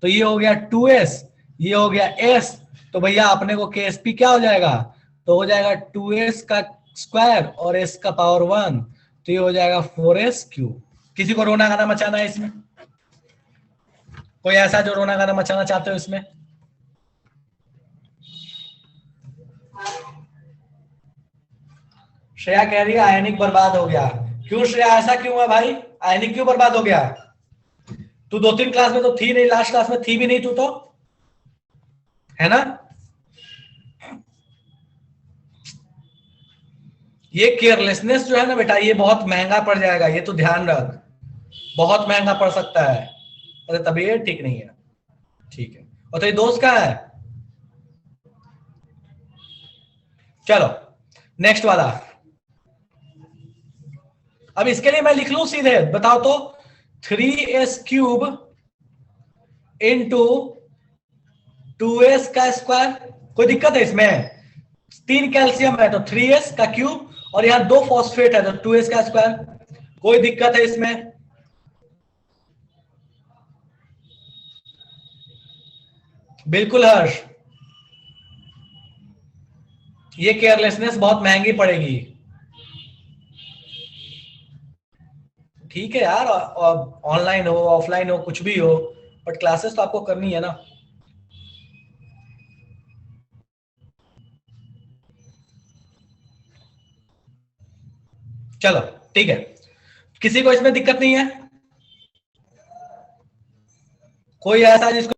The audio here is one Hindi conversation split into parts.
तो ये हो गया 2s, ये हो गया s, तो भैया अपने को KSP क्या हो जाएगा, तो हो जाएगा 2s का स्क्वायर और s का पावर 1, तो ये हो जाएगा 4s क्यूब। किसी को रोना गाना मचाना है इसमें? कोई ऐसा जो रोना गाना मचाना चाहते हो इसमें? श्रेया कह रही है आयनिक बर्बाद हो गया। क्यों श्रेया, ऐसा क्यों है भाई? आयनिक क्यों बर्बाद हो गया? तू 2-3 क्लास में तो थी नहीं, लास्ट क्लास में थी भी नहीं तू तो, है ना? ये केयरलेसनेस जो है ना बेटा, ये बहुत महंगा पड़ जाएगा, ये तो ध्यान रख, बहुत महंगा पड़ सकता है। अरे तबीयत ठीक नहीं है, ठीक है। और तेरी दोस्त कहाँ है? चलो नेक्स्ट वाला। अब इसके लिए मैं लिख लूं सीधे, बताओ तो, 3s क्यूब इंटू 2s का स्क्वायर। कोई दिक्कत है इसमें? 3 कैल्शियम है तो 3s का क्यूब, और यहां 2 फॉस्फेट है तो 2s का स्क्वायर। कोई दिक्कत है इसमें? बिल्कुल हर्ष, ये केयरलेसनेस बहुत महंगी पड़ेगी। ठीक है यार, ऑनलाइन हो ऑफलाइन हो कुछ भी हो, बट क्लासेस तो आपको करनी है ना। चलो ठीक है, किसी को इसमें दिक्कत नहीं है? कोई ऐसा जिसको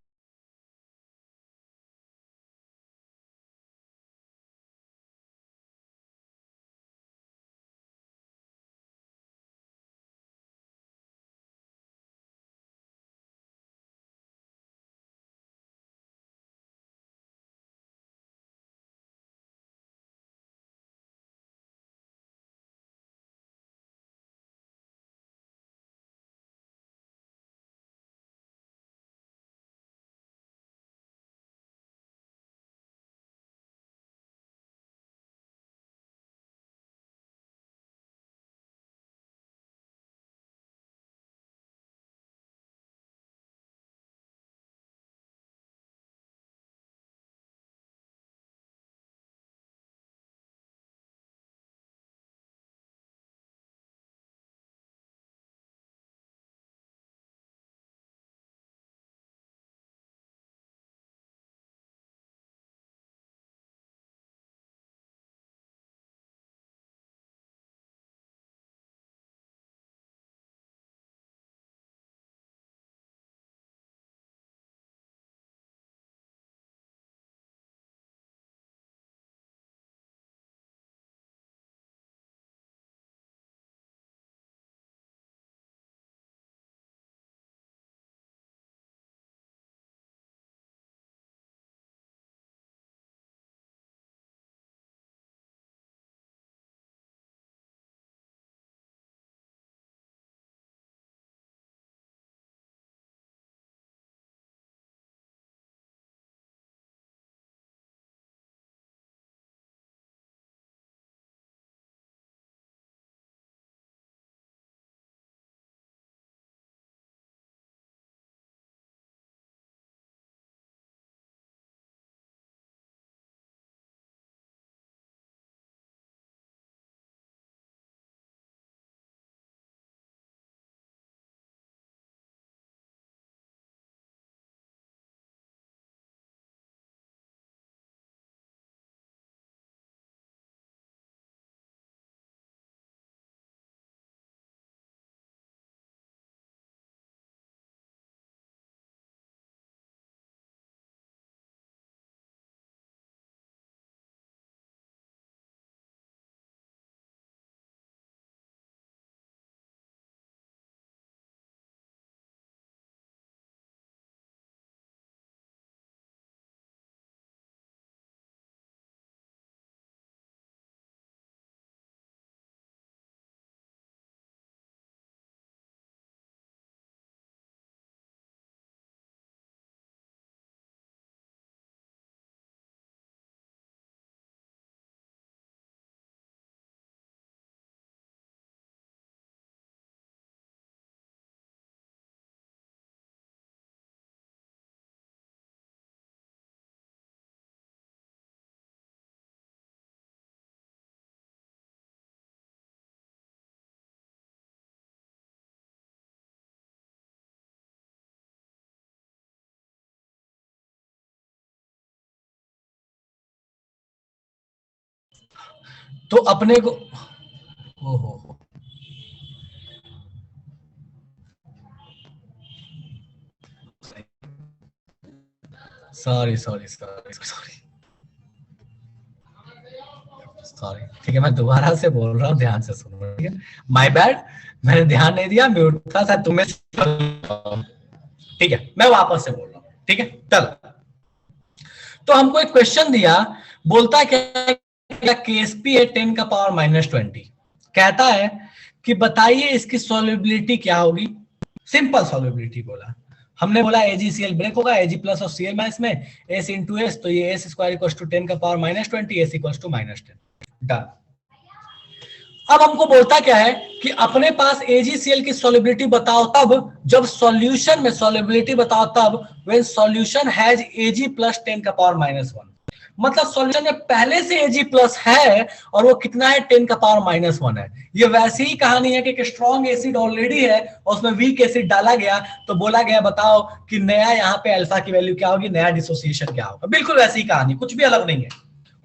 तो अपने को ओहो, sorry sorry sorry sorry sorry, ठीक है, मैं दोबारा से बोल रहा हूँ, ध्यान से सुनो, ठीक है। माय बैड, मैंने ध्यान नहीं दिया, म्यूट था शायद तुम्हें। ठीक है, मैं वापस से बोल रहा हूँ, ठीक है। चल, तो हमको एक क्वेश्चन दिया, बोलता क्या केएसपी है 10⁻⁻20, कहता है कि बताइए इसकी सॉल्युबिलिटी क्या होगी। सिंपल सॉल्युबिलिटी बोला, हमने बोला AgCl ब्रेक होगा, Ag प्लस और Cl माइनस में S इंटू एस, तो ये S square equal to 10⁻⁻20, S equal to -10। Done. अब हमको बोलता क्या है कि अपने पास AgCl की सॉल्युबिलिटी बताओ तब, जब सॉल्यूशन में सॉल्युबिलिटी बताओ तब, when solution has Ag plus 10⁻⁻1। मतलब सॉल्यूशन में पहले से Ag प्लस है और वो कितना है, 10⁻⁻1 है। ये वैसी ही कहानी है कि एक स्ट्रॉन्ग एसिड ऑलरेडी है और उसमें वीक एसिड डाला गया, तो बोला गया बताओ कि नया यहाँ पे अल्फा की वैल्यू क्या होगी, नया डिसोसिएशन क्या होगा। बिल्कुल वैसी ही कहानी, कुछ भी अलग नहीं है।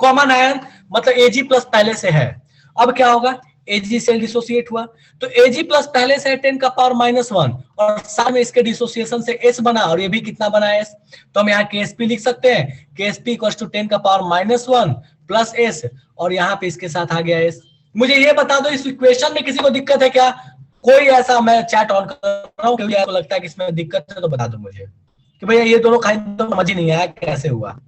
कॉमन आयन मतलब Ag प्लस पहले से है। अब क्या होगा, Ag सेल डिसोसिएट हुआ, तो Ag प्लस पहले से 10⁻⁻1 और साथ में इसके डिसोसिएशन से S बना, और ये भी कितना बना है, S। तो हम यहाँ KSP लिख सकते हैं, KSP equal to 10⁻⁻1 plus S, और यहाँ पे इसके साथ आ गया S। मुझे ये बता दो, इस इक्वेशन में किसी को दिक्कत है क्या? कोई ऐसा, मैं चैट ऑन कर रहा हूँ, क्योंकि आपको लगता है कि इसमें दिक्कत है तो बता दो मुझे कि भैया ये दोनों खाई तो समझ ही नहीं आया कैसे हुआ।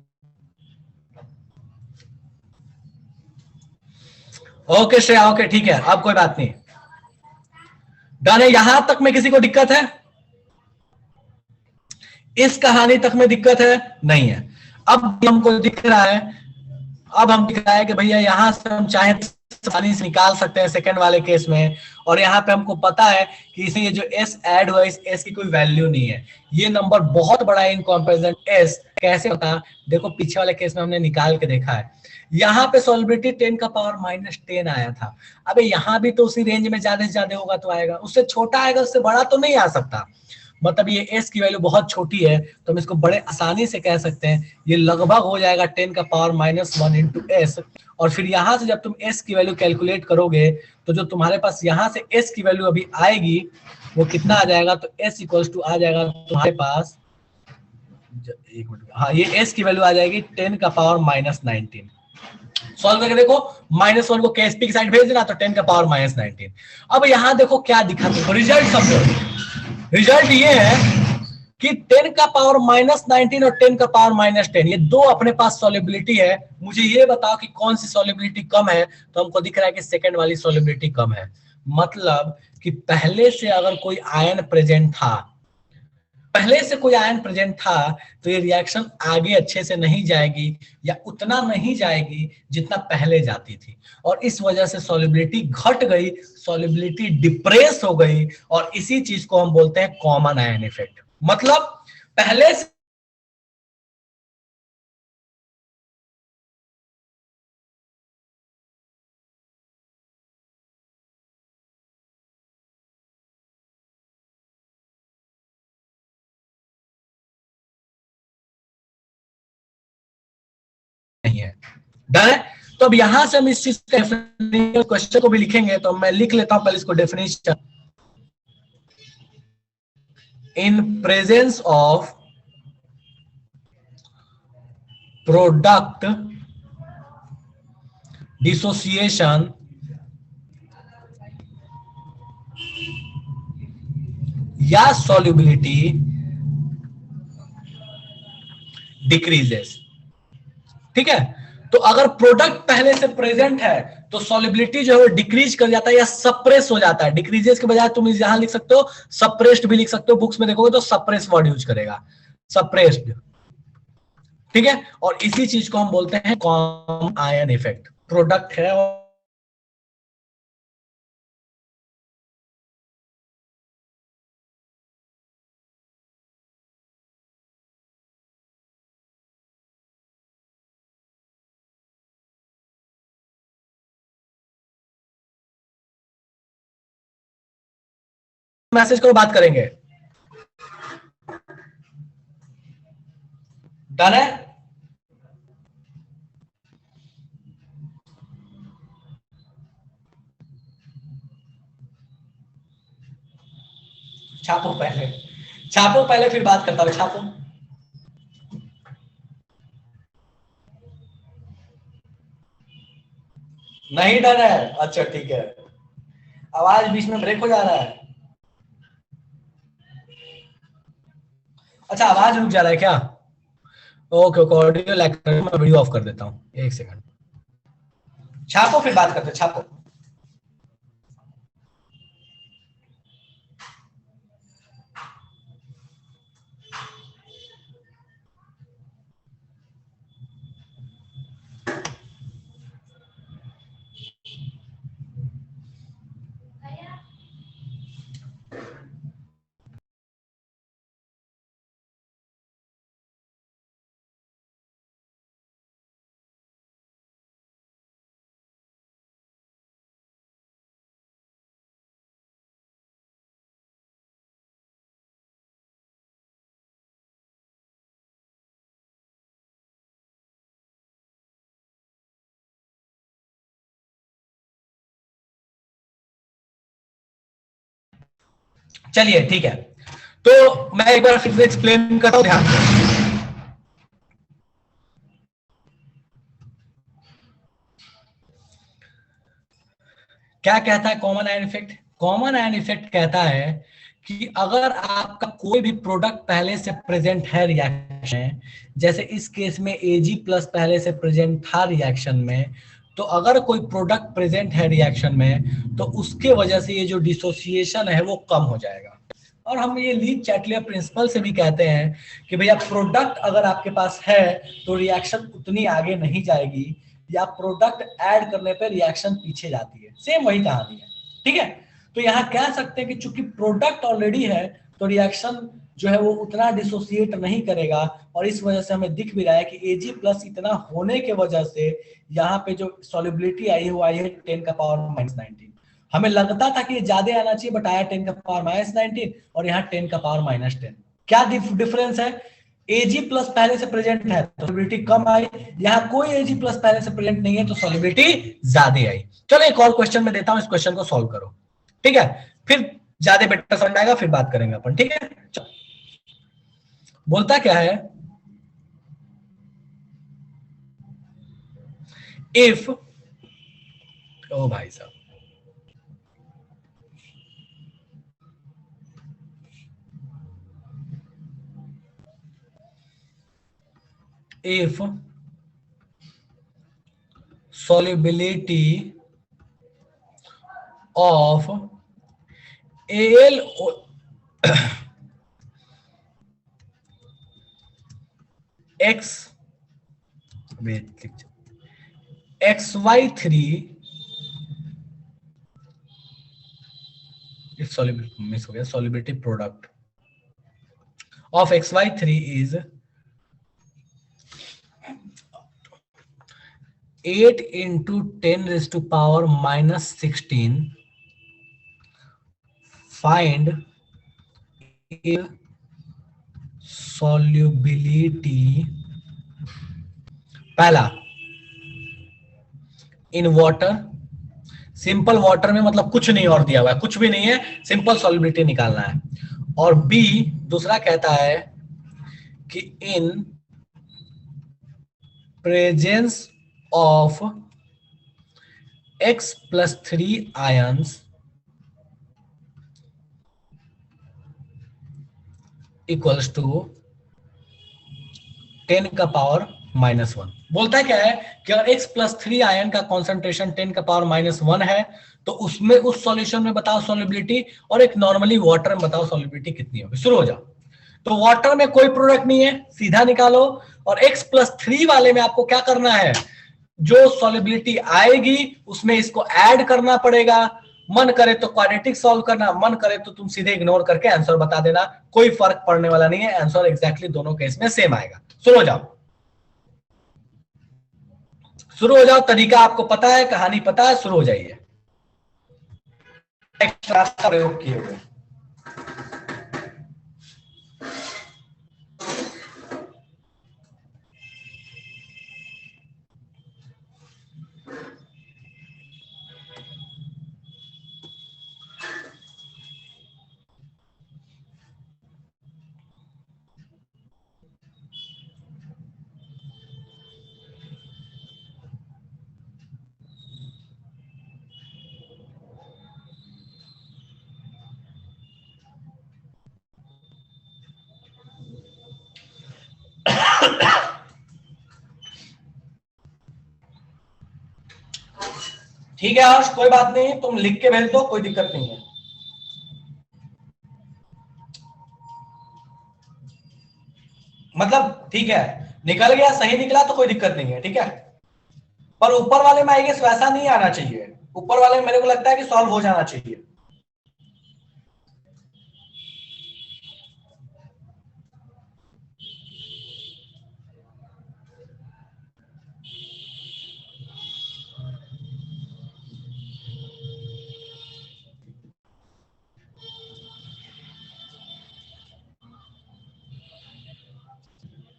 ओके श्रेया, ओके ठीक है, अब कोई बात नहीं। डन है, यहां तक में किसी को दिक्कत है? इस कहानी तक में दिक्कत है? नहीं है। अब हमको दिख रहा है, अब हम दिख रहा है कि भैया यहां से हम चाहे आसानी से निकाल सकते हैं सेकंड वाले केस में, और यहाँ पे हमको पता है कि इसमें ये जो एस ऐड हुआ, इस एस की कोई वैल्यू नहीं है। ये नंबर बहुत बड़ा है इन कंपैरिजन एस। कैसे होता, देखो पीछे वाले केस में हमने निकाल के देखा है, यहाँ पे सॉल्युबिलिटी 10⁻⁻10 आया था। अबे यहाँ भी तो उसी रेंज में ज्यादा से ज्यादा होगा तो आएगा, उससे छोटा आएगा, उससे बड़ा तो नहीं आ सकता। मतलब ये s की वैल्यू बहुत छोटी है, तो हम इसको बड़े आसानी से कह सकते हैं, ये लगभग हो जाएगा 10⁻⁻1 इंटू एस। और फिर यहां से जब तुम s की वैल्यू कैलकुलेट करोगे, तो जो तुम्हारे पास यहां से s की वैल्यू अभी आएगी वो कितना आ जाएगा, तो s इक्वल्स टू आ जाएगा तुम्हारे पास, एक मिनट, हाँ ये s की वैल्यू आ जाएगी 10⁻⁻19। सॉल्व करके देखो, -1 को KSP की साइड भेज देना, तो 10⁻⁻19। अब यहां देखो क्या दिखा, देखो रिजल्ट समझो। रिजल्ट ये है कि 10⁻⁻19 और 10⁻⁻10, ये दो अपने पास सॉल्युबिलिटी है। मुझे ये बताओ कि कौन सी सॉल्युबिलिटी कम है, तो हमको दिख रहा है कि सेकंड वाली सॉल्युबिलिटी कम है। मतलब कि पहले से अगर कोई आयन प्रेजेंट था, पहले से कोई आयन प्रेजेंट था, तो ये रिएक्शन आगे अच्छे से नहीं जाएगी, या उतना नहीं जाएगी जितना पहले जाती थी, और इस वजह से सॉल्युबिलिटी घट गई, सॉल्युबिलिटी डिप्रेस हो गई, और इसी चीज को हम बोलते हैं कॉमन आयन इफेक्ट। मतलब पहले से नहीं है। डन है। तो अब यहां से हम इस चीज का क्वेश्चन को भी लिखेंगे, तो मैं लिख लेता हूं पहले इसको, definition in presence of product dissociation या सॉल्युबिलिटी डिक्रीजेस। ठीक है, तो अगर प्रोडक्ट पहले से प्रेजेंट है तो सॉल्युबिलिटी जो है डिक्रीज कर जाता है या सप्रेस हो जाता है। डिक्रीजेस के बजाय तुम यहां लिख सकते हो सप्रेस्ड भी लिख सकते हो, बुक्स में देखोगे तो सप्रेस वर्ड यूज करेगा, सप्रेस्ड। ठीक है, और इसी चीज को हम बोलते हैं कॉमन आयन इफेक्ट। प्रोडक्ट है और मैसेज करो, बात करेंगे। डन है। छापो पहले, छापो पहले, फिर बात करता हूं। छापो। नहीं डर है? अच्छा ठीक है। आवाज बीच में ब्रेक हो जा रहा है। अच्छा आवाज रुक जा रहा है क्या? ओके ओके, ऑडियो लैग कर रहा है, मैं वीडियो ऑफ कर देता हूँ, एक सेकंड। छापो फिर बात करते, छापो। चलिए ठीक है, तो मैं एक बार फिर से एक्सप्लेन करता हूं, ध्यान से। क्या कहता है common ion effect? Common ion effect कहता है कि अगर आपका कोई भी प्रोडक्ट पहले से प्रेजेंट है रिएक्शन में, जैसे इस केस में Ag प्लस पहले से प्रेजेंट था रिएक्शन में, तो अगर कोई प्रोडक्ट प्रेजेंट है रिएक्शन में तो उसके वजह से ये जो डिसोसिएशन है वो कम हो जाएगा। और हम ये लीच चैटलियर प्रिंसिपल से भी कहते हैं कि भैया प्रोडक्ट अगर आपके पास है तो रिएक्शन उतनी आगे नहीं जाएगी, या प्रोडक्ट ऐड करने पर रिएक्शन पीछे जाती है। सेम वही कहानी है, ठीक है। तो यहाँ कह सकते हैं कि चूंकि प्रोडक्ट ऑलरेडी है तो रिएक्शन जो है वो उतना डिसोसिएट नहीं करेगा, और इस वजह से हमें दिख भी रहा है कि Ag प्लस इतना होने के वजह से यहाँ पे जो सॉल्युबिलिटी आई है वो आई है 10⁻⁻⁹। हमें लगता था कि ये ज्यादा आना चाहिए, बट आया 10⁻⁻⁹ और यहाँ 10⁻⁻10। क्या डिफरेंस है? Ag प्लस पहले से प्रेजेंट है तो सॉल्युबिलिटी कम आई, यहाँ कोई Ag प्लस पहले से प्रेजेंट नहीं है तो सॉल्युबिलिटी ज्यादा आई। चलो एक और क्वेश्चन में देता हूं, इस क्वेश्चन को सॉल्व करो, ठीक है, फिर ज्यादा बेटर समझ आएगा, फिर बात करेंगे अपन, ठीक है। चलो, बोलता क्या है, इफ, ओ भाई साहब, if solubility of Al x, wait, xy3, if solubility miss हो गया, solubility product of xy3 is 8 into 10 raised to power minus 16, find if solubility, पहला इन वाटर, सिंपल वाटर में मतलब कुछ नहीं और दिया हुआ है, कुछ भी नहीं है, सिंपल सॉल्युबिलिटी निकालना है। और बी दूसरा कहता है कि in presence of x+3 ions equals to 10⁻⁻1। बोलता है क्या है कि अगर x+3 आयन का कॉन्सेंट्रेशन 10⁻⁻1 है तो उसमें उस सॉल्यूशन में बताओ सॉल्युबिलिटी, और एक नॉर्मली वाटर में बताओ सॉल्युबिलिटी कितनी होगी। शुरू हो जाओ। तो वाटर में कोई प्रोडक्ट नहीं है, सीधा निकालो, और x+3 वाले में आपको क्या करना है, जो सॉल्युबिलिटी आएगी उसमें इसको ऐड करना पड़ेगा। मन करे तो क्वाड्रेटिक सॉल्व करना, मन करे तो तुम सीधे इग्नोर करके आंसर बता देना, कोई फर्क पड़ने वाला नहीं है, आंसर एग्जैक्टली दोनों केस में सेम आएगा। शुरू हो जाओ, शुरू हो जाओ, तरीका आपको पता है, कहानी पता है, शुरू हो जाइए। एक्स्ट्रा का प्रयोग किए हुए। ठीक है हर्ष, कोई बात नहीं, तुम लिख के भेज दो, कोई दिक्कत नहीं है। मतलब ठीक है, निकल गया, सही निकला तो कोई दिक्कत नहीं है, ठीक है। पर ऊपर वाले में आई गेस वैसा नहीं आना चाहिए, ऊपर वाले में मेरे को लगता है कि सॉल्व हो जाना चाहिए।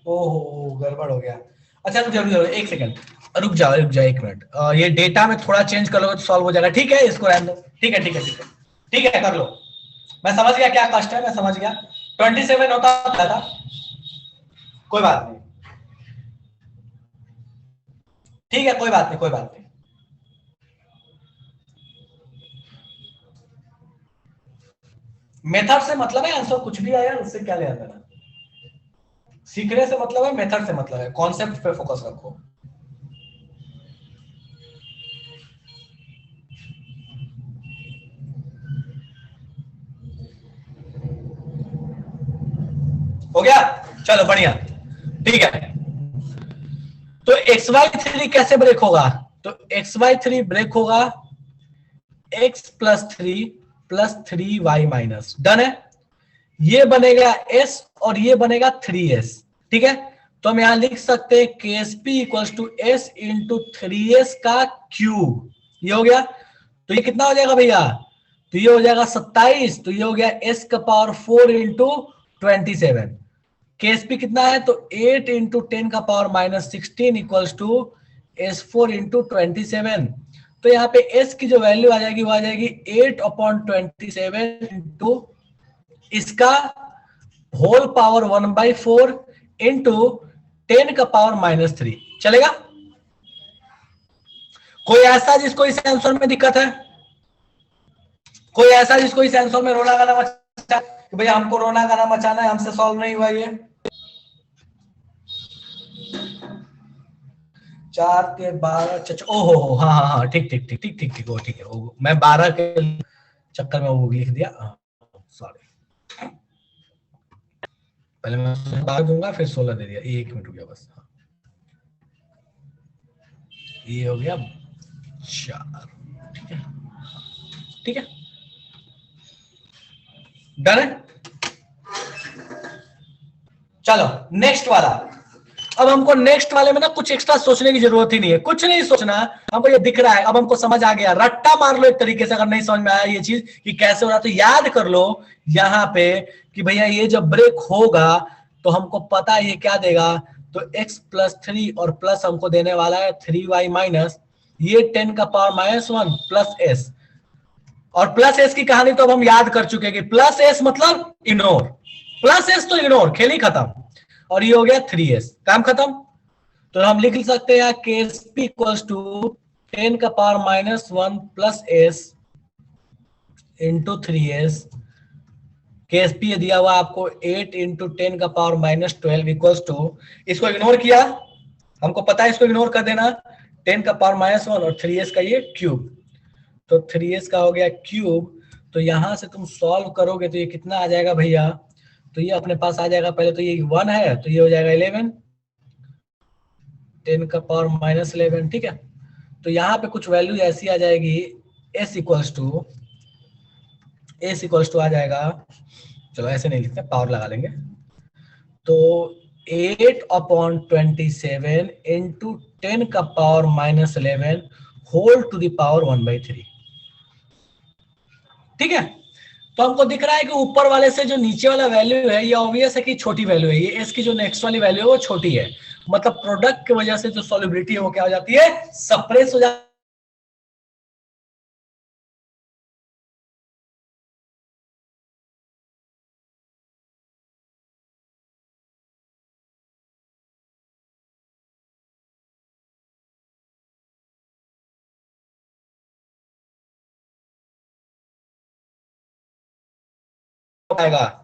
ओहो गड़बड़ हो गया। अच्छा रुक जाओ रुक जाओ, एक सेकंड, रुक जाओ एक मिनट, ये डेटा में थोड़ा चेंज कर लोगे तो सॉल्व हो जाएगा, ठीक है, इसको रहने दो, ठीक है ठीक है ठीक है ठीक है, कर लो। मैं समझ गया क्या कष्ट है, मैं समझ गया। 27 होता था, कोई बात नहीं, ठीक है, कोई बात नहीं, कोई बात नहीं। मेथड से मतलब है, आंसर कुछ भी आया उससे क्या लेना देना। सीखने से मतलब है, मेथड से मतलब है, कॉन्सेप्ट पे फोकस रखो। हो गया, चलो बढ़िया, ठीक है। तो एक्स वाई थ्री कैसे ब्रेक होगा? तो एक्स वाई थ्री ब्रेक होगा X plus three Y minus, done है। ये बनेगा एस और ये बनेगा 3s, ठीक है। तो हम यहां लिख सकते हैं K S P equals to S into 3s का क्यूब, ये हो गया। तो ये कितना हो जाएगा भैया? तो ये हो जाएगा 27, तो ये हो गया एस का पावर 4 इंटू 27। केएसपी कितना है? तो 8 इंटू 10 का power minus 16 equals to S 4 into 27। तो यहाँ पे एस की जो वैल्यू आ जाएगी वो आ जाएगी 8/27 इंटू इसका होल पावर 1/4 इंटू 10 का पावर -3, चलेगा? कोई ऐसा जिसको इस आंसर में दिक्कत है? कोई ऐसा जिसको इस आंसर में रोना गाना मचा कि भैया हमको रोना गाना मचाना है, हमसे सॉल्व नहीं हुआ ये? 4 के 12, ओहो हो, हाँ हाँ हाँ, ठीक ठीक ठीक ठीक ठीक ठीक, वो ठीक है, वो मैं 12 के चक्कर में वो लिख दिया, सॉरी। पहले मैं 12 दूंगा फिर 16 दे दिया, एक मिनट रुक गया बस, हाँ। ये हो गया 4, ठीक है ठीक है, डन है। चलो नेक्स्ट वाला। अब हमको नेक्स्ट वाले में ना कुछ एक्स्ट्रा सोचने की जरूरत ही नहीं है, कुछ नहीं सोचना, हमको ये दिख रहा है, अब हमको समझ आ गया, रट्टा मार लो एक तरीके से, अगर नहीं समझ में आया ये चीज कि कैसे हो रहा तो याद कर लो यहाँ पे कि भैया ये जब ब्रेक होगा तो हमको पता है ये क्या देगा। तो x+3 और प्लस हमको देने वाला है 3y माइनस, ये 10 का पावर -1 प्लस एस, और प्लस एस की कहानी तो अब हम याद कर चुके हैं कि प्लस एस मतलब इग्नोर, प्लस एस तो इग्नोर, खेल ही खत्म। और ये हो गया 3s, काम खत्म। तो हम लिख सकते हैं K S P equals to 10 का power -1 plus S into 3s। के एस पी दिया हुआ आपको 8 इंटू 10 का पावर -12 इक्वल्स टू, इसको इग्नोर किया, हमको पता है इसको इग्नोर कर देना, 10 का पावर -1 और 3s का ये क्यूब, तो 3s का हो गया क्यूब। तो यहां से तुम सॉल्व करोगे तो ये कितना आ जाएगा भैया? तो ये अपने पास आ जाएगा, पहले तो ये 1 है तो ये हो जाएगा 11, 10 का पावर -11, ठीक है। तो यहाँ पे कुछ वैल्यू ऐसी आ जाएगी, एस इक्वल्स टू आ जाएगा, चलो ऐसे नहीं लिखते, पावर लगा लेंगे। तो 8/27 इंटू 10 का power -11 whole to the power 1/3, ठीक है। तो हमको दिख रहा है कि ऊपर वाले से जो नीचे वाला वैल्यू है ये ऑब्वियस है कि छोटी वैल्यू है, ये एस की जो नेक्स्ट वाली वैल्यू है वो छोटी है, मतलब प्रोडक्ट की वजह से जो सॉल्युबिलिटी है वो क्या हो जाती है? सप्रेस हो जाती है।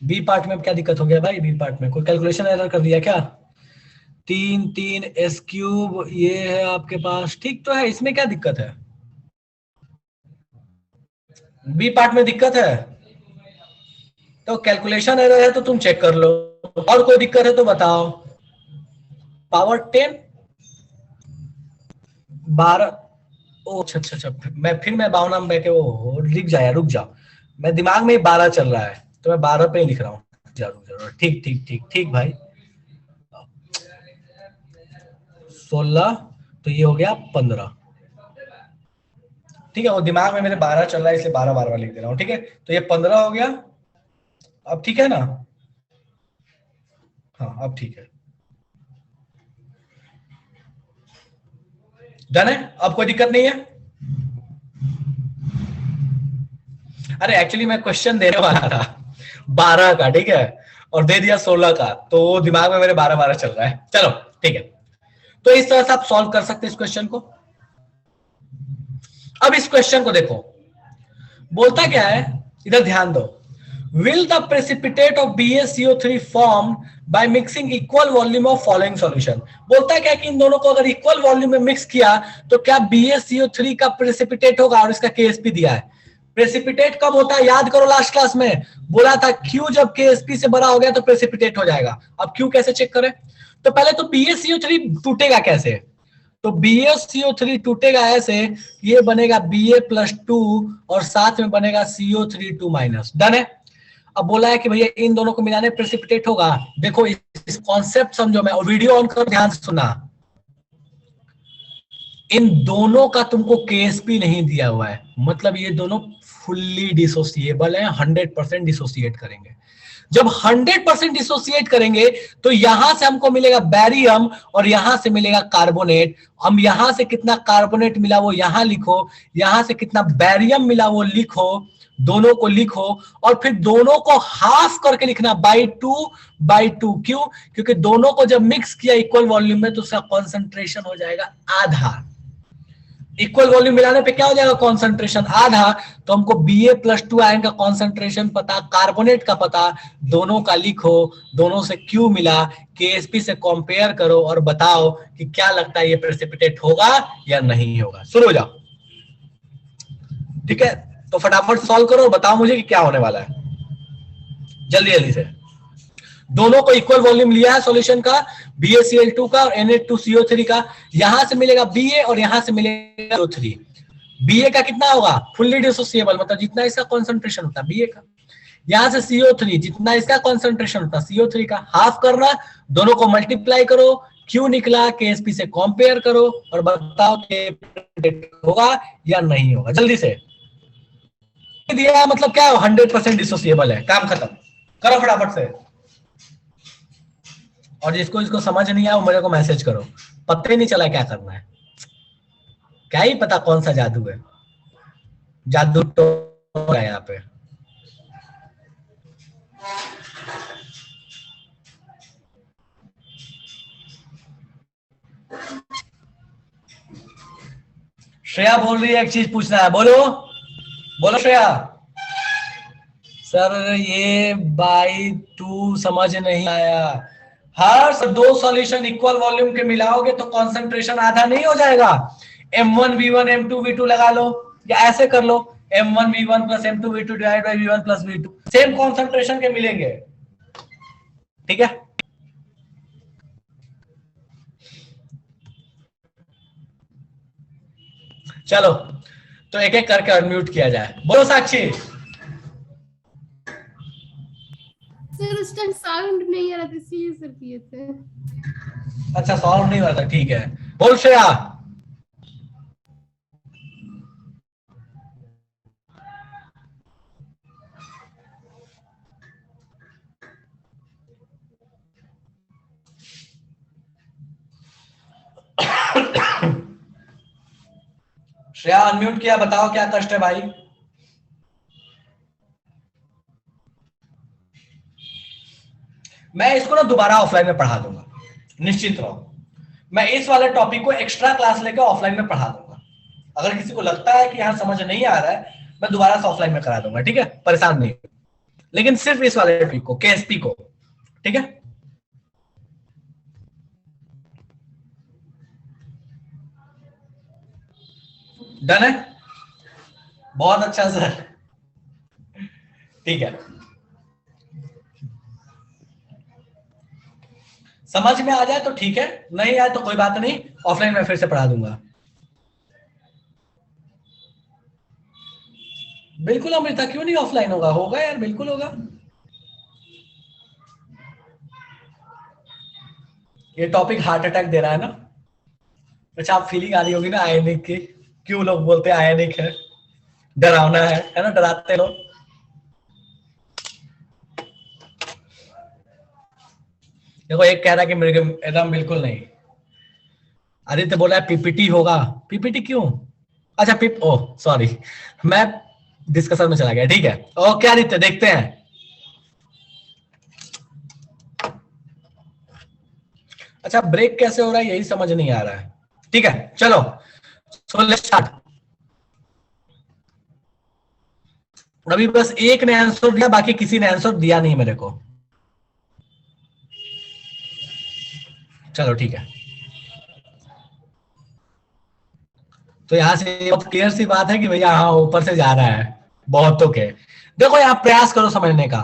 बी पार्ट में क्या दिक्कत हो गया भाई? बी पार्ट में कोई कैलकुलेशन एरर कर दिया क्या? 3 3 s³ ये है आपके पास, ठीक तो है, इसमें क्या दिक्कत है? बी पार्ट में दिक्कत है तो कैलकुलेशन एरर है तो तुम चेक कर लो, और कोई दिक्कत है तो बताओ। पावर 10 12, ओ अच्छा अच्छा अच्छा, मैं भावना में बैठे वो लिख जाया, रुक जाओ, मैं दिमाग में 12 चल रहा है तो मैं 12 पे ही लिख रहा हूँ। जरूर जरूर, ठीक ठीक ठीक ठीक भाई। 16, तो ये हो गया 15। ठीक है, वो दिमाग में मेरे 12 चल रहा है इसलिए 12 बार बार लिख दे रहा हूँ। ठीक है, तो ये 15 हो गया, अब ठीक है ना? हाँ अब ठीक है, डन है, अब कोई दिक्कत नहीं है। अरे एक्चुअली मैं क्वेश्चन देने वाला था 12 का, ठीक है, और दे दिया 16 का, तो वो दिमाग में मेरे 12 12 चल रहा है। चलो ठीक है, तो इस तरह से आप सॉल्व कर सकते हैं इस क्वेश्चन को। अब इस क्वेश्चन को देखो, बोलता क्या है, इधर ध्यान दो। Will the precipitate of BaCO3 form by mixing equal volume of following solution? बोलता है क्या कि इन दोनों को अगर इक्वल वॉल्यूम में मिक्स किया तो क्या BaCO3 का प्रेसिपिटेट होगा, और इसका KSP दिया है। प्रेसिपिटेट कब होता है याद करो, लास्ट क्लास में बोला था Q जब KSP से बड़ा हो गया तो प्रेसिपिटेट हो जाएगा। अब Q कैसे चेक करें? तो पहले तो BaCO3 टूटेगा कैसे, तो BaCO3 टूटेगा ऐसे, ये बनेगा Ba+2 और साथ में बनेगा CO3 2-। डन है। अब बोला है कि भैया इन दोनों को मिलाने प्रेसिपिटेट होगा। देखो इस कॉन्सेप्ट समझो, मैं वीडियो ऑन कर ध्यान से सुना। इन दोनों का तुमको केएसपी नहीं दिया हुआ है, मतलब ये दोनों फुल्ली डिसोसिएबल है, 100% डिसोसिएट करेंगे। जब 100% डिसोसिएट करेंगे तो यहां से हमको मिलेगा बैरियम और यहां से मिलेगा कार्बोनेट। हम यहां से कितना कार्बोनेट मिला वो यहां लिखो, यहां से कितना बैरियम मिला वो लिखो, दोनों को लिखो, और फिर दोनों को हाफ करके लिखना बाई टू। क्यों? क्योंकि दोनों को जब मिक्स किया इक्वल वॉल्यूम में तो उसका कॉन्सेंट्रेशन हो जाएगा आधा। इक्वल वॉल्यूम मिलाने पे क्या हो जाएगा, कॉन्सेंट्रेशन आधा। तो हमको Ba+2 आयन का कॉन्सेंट्रेशन पता, कार्बोनेट का पता, दोनों का लिखो, दोनों से क्यू मिला, केएसपी से कंपेयर करो और बताओ कि क्या लगता है ये प्रेसिपिटेट होगा या नहीं होगा। शुरू हो जाओ। ठीक है, तो फटाफट सॉल्व करो और बताओ मुझे कि क्या होने वाला है, जल्दी जल्दी से। दोनों को इक्वल वॉल्यूम लिया है सॉल्यूशन का, BaCl2 का और Na2CO3 का। यहां से मिलेगा Ba और यहां से मिलेगा CO3। Ba का कितना होगा, फुल्ली डिसोसिएबल, मतलब जितना इसका कॉन्सेंट्रेशन होता है Ba का। यहां से CO3 जितना इसका कॉन्सेंट्रेशन होता है CO3 का, हाफ करना, दोनों को मल्टीप्लाई करो, क्यू निकला, KSP से कंपेयर करो और बताओ कि होगा या नहीं होगा। जल्दी से दिया मतलब क्या, 100% डिसोसिएबल है, काम खत्म, करो फटाफट से। और जिसको इसको समझ नहीं आया वो मेरे को मैसेज करो, पता ही नहीं चला क्या करना है, क्या ही पता कौन सा जादू है, जादू तो है यहाँ पे। श्रेया बोल रही है एक चीज पूछना है, बोलो बोलो श्रेया। सर ये बाई टू समझ नहीं आया। हर दो सॉल्यूशन इक्वल वॉल्यूम के मिलाओगे तो कॉन्सेंट्रेशन आधा नहीं हो जाएगा। M1V1 M2V2 लगा लो, या ऐसे कर लो, M1V1 plus M2V2 divide by V1 plus V2, same concentration के मिलेंगे। ठीक है, चलो तो एक एक करके अनम्यूट किया जाए। बोलो साक्षी। सर उस टाइम साउंड नहीं आ रहा था इसलिए सर किए थे। अच्छा साउंड नहीं आ रहा था, ठीक है। बोल श्रेया। श्रेया अनम्यूट किया, बताओ क्या कष्ट है भाई। मैं इसको ना दोबारा ऑफलाइन में पढ़ा दूंगा, निश्चित रहो। मैं इस वाले टॉपिक को एक्स्ट्रा क्लास लेकर ऑफलाइन में पढ़ा दूंगा। अगर किसी को लगता है कि यहां समझ नहीं आ रहा है, मैं दोबारा से ऑफलाइन में करा दूंगा, ठीक है, परेशान नहीं। लेकिन सिर्फ इस वाले ट्रिक को, केएसपी को, ठीक है। डन है, बहुत अच्छा सर, ठीक है। समझ में आ जाए तो ठीक है, नहीं आए तो कोई बात नहीं, ऑफलाइन में फिर से पढ़ा दूंगा। बिल्कुल अमृता, क्यों नहीं ऑफलाइन होगा, होगा यार, बिल्कुल होगा। ये टॉपिक हार्ट अटैक दे रहा है ना। अच्छा, आप फीलिंग आ रही होगी ना आयनिक की, क्यों लोग बोलते हैं आयनिक है, डरावना है ना, डराते लोग। देखो एक कह रहा है कि मेरे एकदम बिल्कुल नहीं। आदित्य बोला है पीपीटी होगा, पीपीटी क्यों? अच्छा ओ सॉरी, मैं डिस्कशन में चला गया, ठीक है। ओके आदित्य, देखते हैं। अच्छा ब्रेक कैसे हो रहा है यही समझ नहीं आ रहा है, ठीक है चलो, सो लेट्स स्टार्ट। अभी बस एक ने आंसर दिया, बाकी किसी ने आंसर दिया नहीं मेरे को। चलो ठीक है, तो यहां से बहुत क्लियर सी बात है कि भैया हाँ ऊपर से जा रहा है बहुतों के। देखो यहां प्रयास करो समझने का।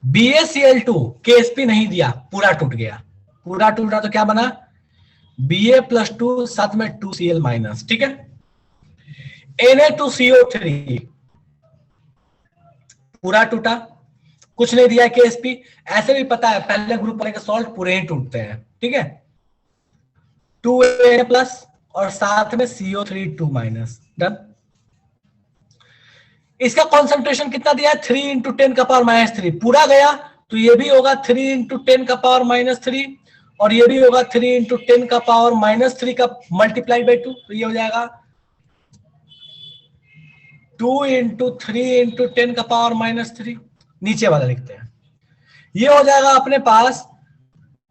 BaCl2 केएसपी नहीं दिया, पूरा टूट गया, पूरा टूटा तो क्या बना, Ba+2 साथ में 2Cl-, ठीक है। Na2CO3 पूरा टूटा, कुछ नहीं दिया केएसपी। ऐसे भी पता है पहले ग्रुप वाले के सॉल्ट पूरे ही टूटते हैं, ठीक है। 2Na+ और साथ में CO3 2-, डन। इसका कॉन्सेंट्रेशन कितना दिया है, 3 × 10⁻³ पूरा गया, तो ये भी होगा 3 × 10⁻³ और ये भी होगा 3 × 10⁻³ का मल्टीप्लाई बाई 2, तो ये हो जाएगा 2 × 3 × 10⁻³ नीचे वाला लिखते हैं। ये हो जाएगा अपने पास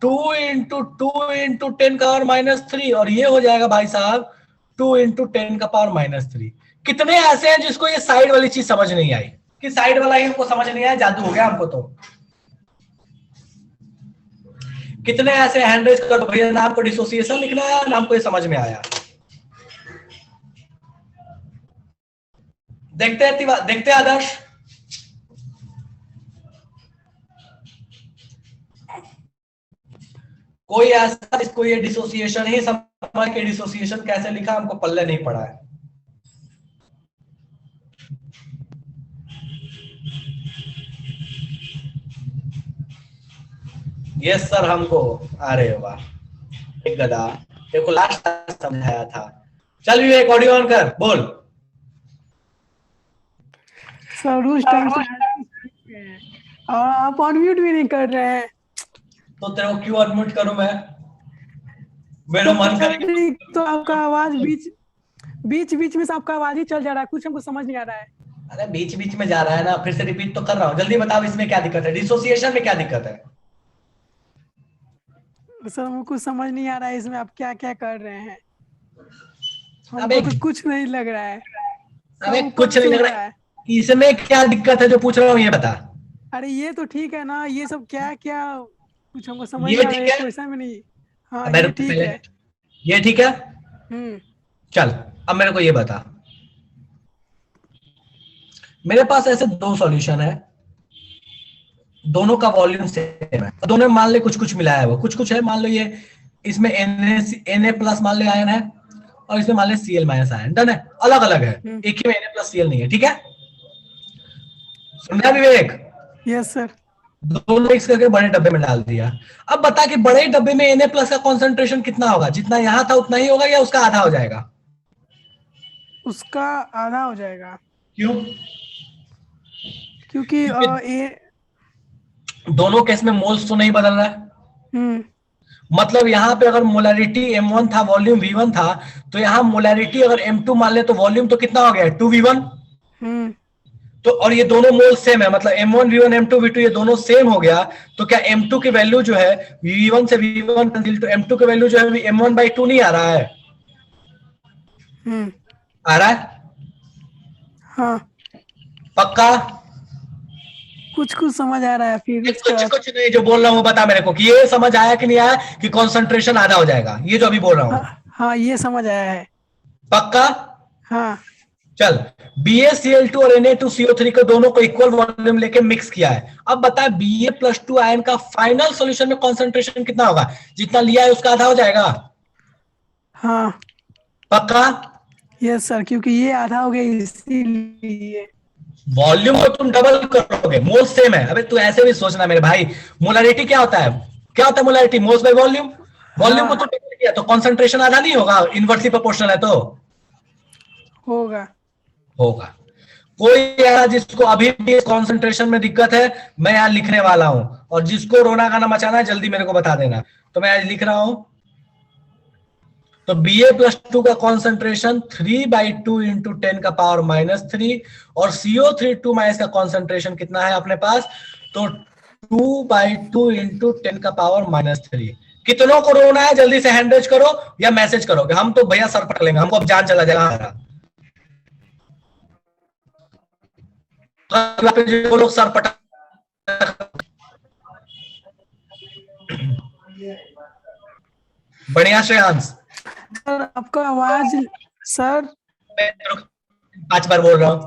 2 × 2 × 10⁻³ और ये हो जाएगा भाई साहब 2 × 10⁻³ कितने ऐसे हैं जिसको ये साइड वाली चीज समझ नहीं आई, कि साइड वाला ही हमको समझ नहीं आया, जादू हो गया हमको। तो कितने ऐसे हैंड रेज कर दो भैया, नाम को डिसोसिएशन लिखना है, नाम को ये समझ में आया। देखते हैं देखते हैं आदर्श, कोई ऐसा जिसको ये डिसोसिएशन ही समझ के, डिसोसिएशन कैसे लिखा हमको पल्ले नहीं पड़ा है। यस सर हमको, अरे वाह एक गधा, देखो लास्ट समझाया था। चल विवेक ऑडियो ऑन कर, बोल। सर उस टाइम से और आप अनम्यूट भी नहीं कर रहे हैं, तो तेरे को क्यों अनम्यूट करूं मैं, मेरा मन करे तो आपका आवाज बीच बीच में से आपका आवाज ही चल जा रहा है, कुछ हमको समझ नहीं आ रहा है। अरे बीच बीच में जा रहा है ना, फिर से रिपीट तो कर रहा हूं, जल्दी बताओ इसमें क्या दिक्कत है, डिसोसिएशन में क्या दिक्कत है। सर हमको कुछ समझ नहीं आ रहा है इसमें आप क्या क्या कर रहे हैं, अबे हमको तो कुछ नहीं लग रहा है। अबे कुछ नहीं लग रहा है, इसमें क्या दिक्कत है जो पूछ रहा हूँ ये बता। अरे ये तो ठीक है ना, ये सब क्या क्या कुछ हमको समझ नहीं ये आ रहा ठीक है, है, क्वेश्चन में नहीं। हाँ मेरे ये ठीक है। ये ठीक है। चल अब मेरे को ये बता, मेरे पास ऐसे दो सॉल्यूशन है, दोनों का वॉल्यूम सेम है, दोनों में मान ले कुछ कुछ मिलाया है, वो कुछ कुछ है, मान लो ये इसमें Na+ मान ले आयन है और इसमें मान ले Cl- आयन, डन है, अलग अलग है, एक ही में Na+Cl नहीं है, ठीक है। सुन रहा विवेक? Yes sir. दोनों मिक्स करके बड़े डब्बे में डाल दिया। अब बता कि बड़े डब्बे में Na+ का कॉन्सेंट्रेशन कितना होगा, जितना यहां था उतना ही होगा या उसका आधा हो जाएगा? उसका आधा हो जाएगा। क्यों? क्योंकि दोनों केस में मोल्स तो नहीं बदल रहा है। मतलब यहां पे अगर मोलैरिटी m1 था, वॉल्यूम v1 था, तो यहां मोलैरिटी अगर m2 मान ले तो वॉल्यूम तो कितना हो गया, 2v1। तो और ये दोनों मोल सेम है, मतलब m1 v1 m2 v2 ये दोनों सेम हो गया, तो क्या m2 की वैल्यू जो है v1 से v1 कैंसिल, तो m2 की वैल्यू जो है m1/2 नहीं आ रहा है? आ रहा है? हाँ पक्का? कुछ कुछ समझ आ रहा है, फिर उसके कुछ बाद कुछ नहीं, जो बोल रहा हूँ वो बता मेरे को कि ये समझ आया कि नहीं आया कि कंसंट्रेशन आधा हो जाएगा, ये जो अभी बोल रहा हूँ। हाँ, हाँ ये समझ आया है। पक्का? हाँ चल, BaCl2 और Na2CO3 को दोनों को इक्वल वॉल्यूम लेके मिक्स किया है। अब बता Ba+2 आयन का फाइनल सॉल्यूशन में कंसंट्रेशन कितना होगा? जितना लिया है उसका आधा हो जाएगा। हाँ पक्का? यस सर, क्योंकि ये आधा हो गया इसीलिए। वॉल्यूम को तुम डबल करोगे, मोल सेम है। अबे तू ऐसे भी सोचना मेरे भाई, मोलरिटी क्या होता है? क्या होता है molarity? Moles by volume. Volume को हाँ तो डबल किया तो कंसंट्रेशन आधा नहीं होगा? इनवर्सली प्रोपोर्शनल है तो होगा। होगा। कोई ऐसा जिसको अभी भी कंसंट्रेशन में दिक्कत है, मैं यहाँ लिखने वाला हूं, और जिसको रोना गाना मचाना है जल्दी मेरे को बता देना। तो मैं आज लिख रहा हूं। तो Ba+2 का कॉन्सेंट्रेशन 3/2 इंटू 10⁻³ और CO3 2 का कॉन्सेंट्रेशन कितना है अपने पास? तो 2/2 इंटू 10⁻³ कितनों को रोना है जल्दी से हैंड रेज करो या मैसेज करो कि हम तो भैया सर पटक लेंगे, हमको अब जान चला जाएगा हमारा। तो जो लोग सर पटक, बढ़िया श्रेयांश। सर आपका आवाज, सर 5 बार बोल रहा हूं,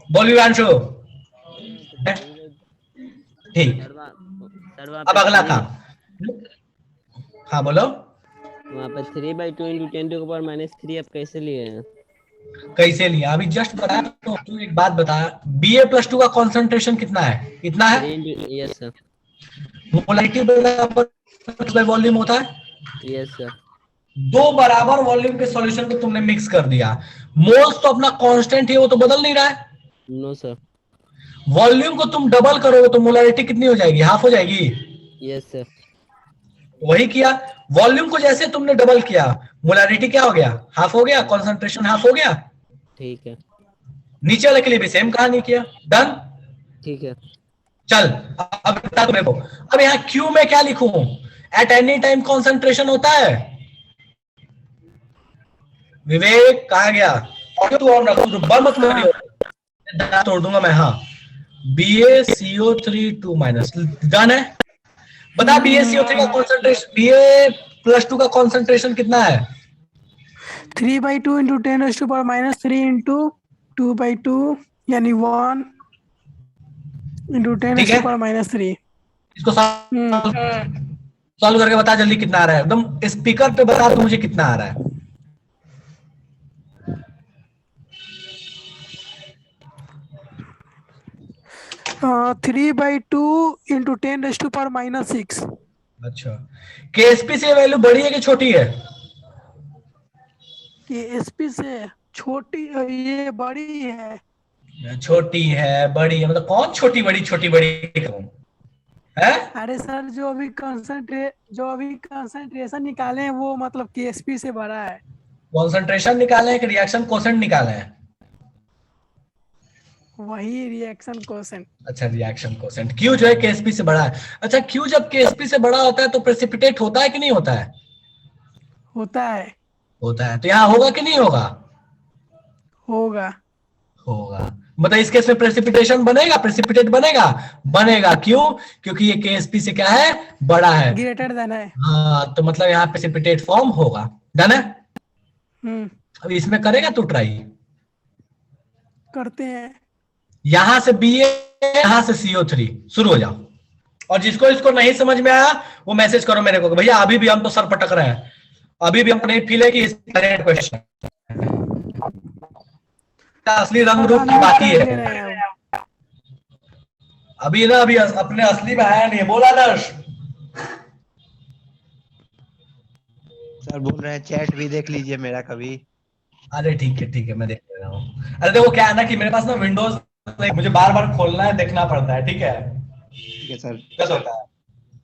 बोल विवांशु। ठीक, अब अगला काम। हाँ बोलो। वहाँ पे 3/2 इंटू 10⁻³ आप कैसे लिए हैं? कैसे लिया अभी जस्ट बताया। तो तू एक बात बता, Ba+2 का कॉन्सेंट्रेशन कितना है? कितना है? 3 yes sir, molarity by volume होता है। Yes sir. दो बराबर वॉल्यूम के सॉल्यूशन को तुमने मिक्स कर दिया। मोल्स तो अपना कांस्टेंट है, वो तो बदल नहीं रहा है। No sir. वॉल्यूम को तुम डबल करोगे तो मोलारिटी कितनी हो जाएगी? हाफ हो जाएगी। Yes sir. वही किया, वॉल्यूम को जैसे तुमने डबल किया, मोलारिटी क्या हो गया? हाफ हो गया, कॉन्सेंट्रेशन हाफ हो गया। ठीक है, नीचे वाले के लिए भी सेम कहानी किया। डन। ठीक है। चल अब बता तुम्हें को, अब यहाँ क्यू में क्या लिखूं? एट एनी टाइम कॉन्सेंट्रेशन होता है। विवेक कहा गया? तू ऑन रखो, बंद मत करियो, तोड़ दूंगा मैं। हाँ, BaCO3 2 डन है। बता BaCO3 का कॉन्सेंट्रेशन, Ba+2 का कॉन्सेंट्रेशन कितना है? 3/2 इंटू 10⁻³ इंटू 2/2 यानी 1 इंटू ठीक है, 10⁻³ इसको सॉल्व करके बता जल्दी कितना आ रहा है। एकदम स्पीकर पे बता तू मुझे कितना आ रहा है। हाँ 3/2 इंटू 10⁻⁻6। अच्छा, KSP से वैल्यू बड़ी है कि छोटी है? ये SP से छोटी, ये बड़ी है। छोटी है बड़ी है मतलब कौन छोटी बड़ी कहूं? है? अरे सर जो अभी कंसंट्रेशन निकाले हैं वो मतलब KSP से बड़ा है। कॉन्सेंट्रेशन निकाले हैं कि रिएक्शन कोसेंट निकाले हैं? वही रिएक्शन कोसेंट। अच्छा, रिएक्शन कोसेंट। Q जो है KSP से बड़ा है। अच्छा, Q जब KSP से बड़ा होता है तो प्रेसिपिटेट होता है कि नहीं होता है? होता है। होता है। तो यहाँ होगा कि नहीं होगा? होगा। होगा। मतलब इस केस में प्रेसिपिटेशन बनेगा, प्रेसिपिटेट बनेगा। बनेगा क्यों? क्योंकि ये KSP से क्या है? बड़ा है। ग्रेटर देन है। हाँ, तो मतलब यहाँ प्रेसिपिटेट फॉर्म होगा। डन है। अब इसमें करेगा तू ट्राई? करते हैं। यहां से Ba, यहां से CO3, शुरू हो जाओ। और जिसको इसको नहीं समझ में आया वो मैसेज करो मेरे को, भैया अभी भी हम तो सर पटक रहे हैं, अभी भी हमको नहीं फील है कि क्वेश्चन असली रंग रूप की बात ही है। अभी ना, अभी अपने असली में आया नहीं। बोला दर्श। सर बोल रहे हैं चैट भी देख लीजिए मेरा कभी। अरे ठीक है मैं देख ले रहा हूँ। अरे देखो क्या है ना कि मेरे पास ना विंडोज मुझे बार बार खोलना है, देखना पड़ता है। ठीक है सर, कैसे होता है?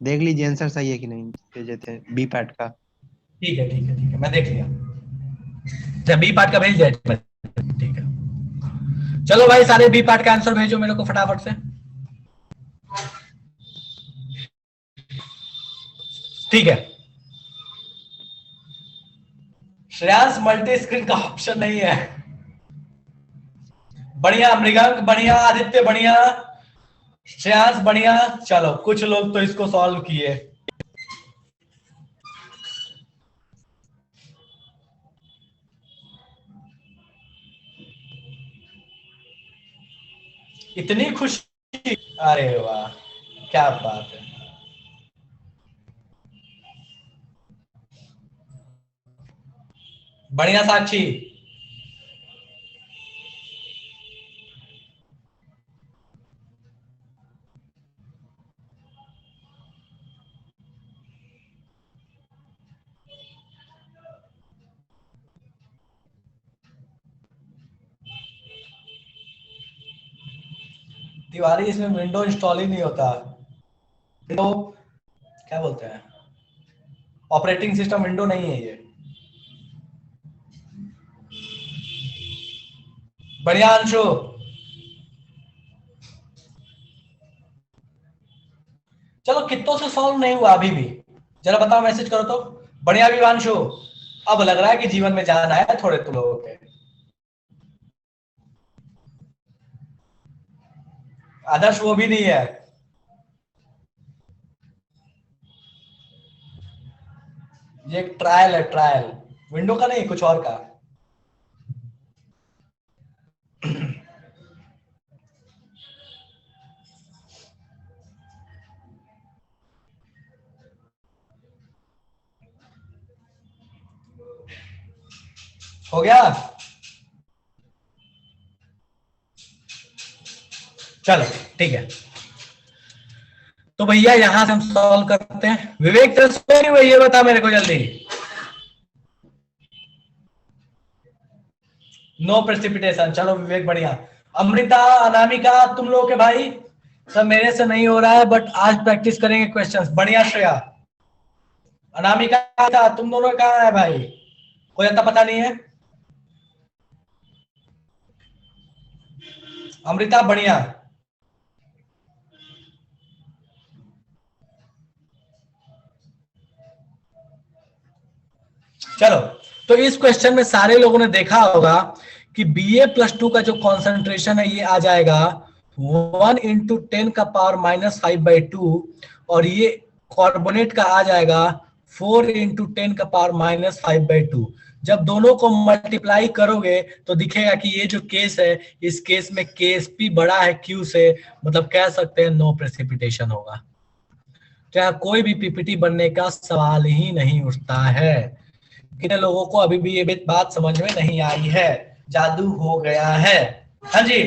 देख लीजिए आंसर सही है कि नहीं भेजे थे बी पार्ट का। ठीक है मैं देख लिया। जब बी पार्ट का भेज दिया, ठीक है। चलो भाई सारे बी पार्ट का आंसर भेजो मेरे को फटाफट से। ठीक है। श्रेयांश मल्टी स्क्रीन का ऑप्शन नहीं है। बढ़िया मृगांक, बढ़िया आदित्य, बढ़िया श्रेयांश बढ़िया। चलो कुछ लोग तो इसको सॉल्व किए। इतनी खुशी, अरे वाह क्या बात है। बढ़िया साक्षी। तिवारी इसमें विंडो इंस्टॉल ही नहीं होता। विंडो क्या बोलते हैं, ऑपरेटिंग सिस्टम विंडो नहीं है ये। बढ़िया अंशु। चलो कितनों से सॉल्व नहीं हुआ अभी भी, जरा बताओ, मैसेज करो तो। बढ़िया विवांशु, अब लग रहा है कि जीवन में जान आया थोड़े तुम लोगों के। आदर्श वो भी नहीं है। ये एक ट्रायल है, ट्रायल, विंडो का नहीं कुछ और का। हो गया। चलो ठीक है, तो भैया यहां से हम सॉल्व करते हैं। विवेक तेरे ये बता मेरे को जल्दी। नो प्रेसिपिटेशन, चलो विवेक बढ़िया। अमृता, अनामिका, तुम लोग के भाई सब मेरे से नहीं हो रहा है, बट आज प्रैक्टिस करेंगे क्वेश्चंस। बढ़िया श्रेया। अनामिका तुम दोनों कहाँ है भाई, कोई आता पता नहीं है। अमृता बढ़िया। चलो, तो इस क्वेश्चन में सारे लोगों ने देखा होगा कि Ba+2 का जो कॉन्सेंट्रेशन है ये आ जाएगा 1 × 10⁻⁵/2 और ये कार्बोनेट का आ जाएगा 4 × 10⁻⁵/2। जब दोनों को मल्टीप्लाई करोगे तो दिखेगा कि ये जो केस है, इस केस में Ksp बड़ा है Q से, मतलब कह सकते हैं नो प्रेसिपिटेशन होगा। तो यहाँ कोई भी पीपीटी बनने का सवाल ही नहीं उठता है। कितने लोगों को अभी भी ये बात समझ में नहीं आई है, जादू हो गया है। हाँ जी,